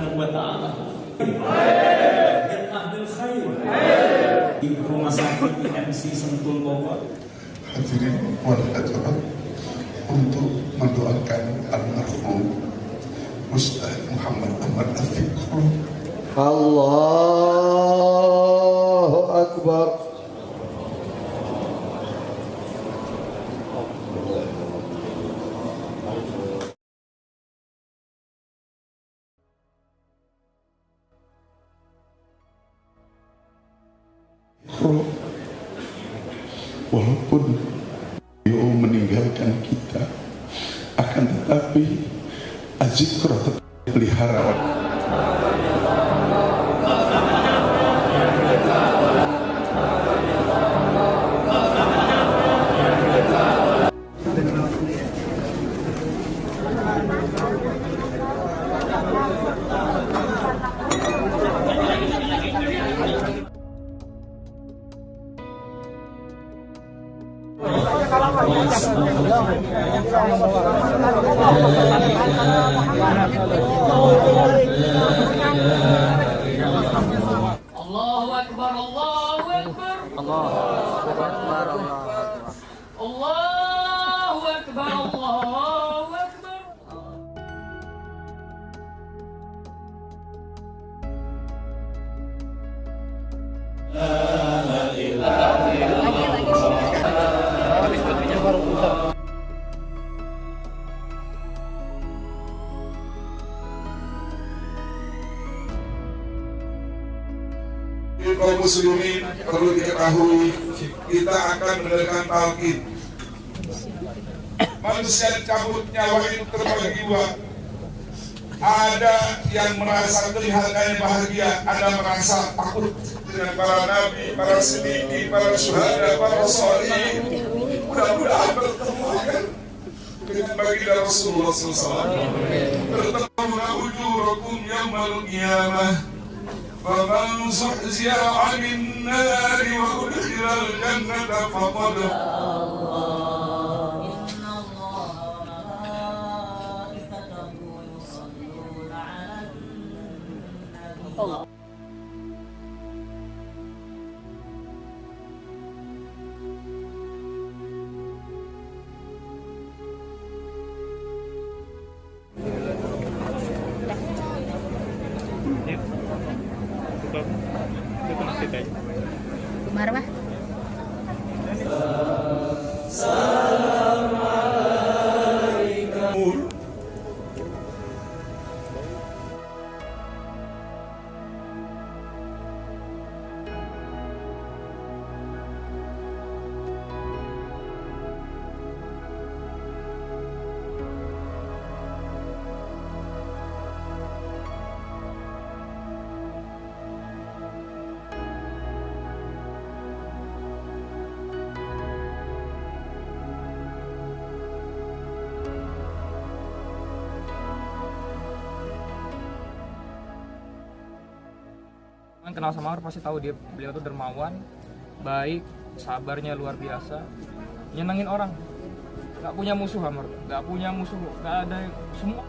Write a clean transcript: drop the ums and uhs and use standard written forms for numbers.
Subhanahu wa taala. Bil khair. Di rumah sakit IMC Sentul Bogor. Hadirin wal hadirat, untuk mendoakan almarhum Ustaz Muhammad Ahmad Afiq. Allahu Akbar. Walaupun beliau meninggalkan kita, akan tetapi azikra tetap pelihara. Allahu Akbar, Allahu Akbar, Allahu Akbar, Allahu Akbar, Allahu Akbar. Kaum muslimin perlu diketahui, kita akan mengadakan talqin. Manusia dicabut nyawa itu terbagi dua. Ada yang merasa kelihatannya bahagia, ada merasa takut dengan para nabi, para siddiqin, para syuhada, para sholihin. Mudah-mudahan bertemu dengan baginda Rasulullah SAW. Bertemu ujurakum yaumal qiyamah. فمن زحزح عن النار وأدخل الجنة فقد Marwah. Kenal sama Amr pasti tahu beliau tuh dermawan, baik, sabarnya luar biasa, nyenengin orang, nggak punya musuh Amr, nggak punya musuh, nggak ada semua.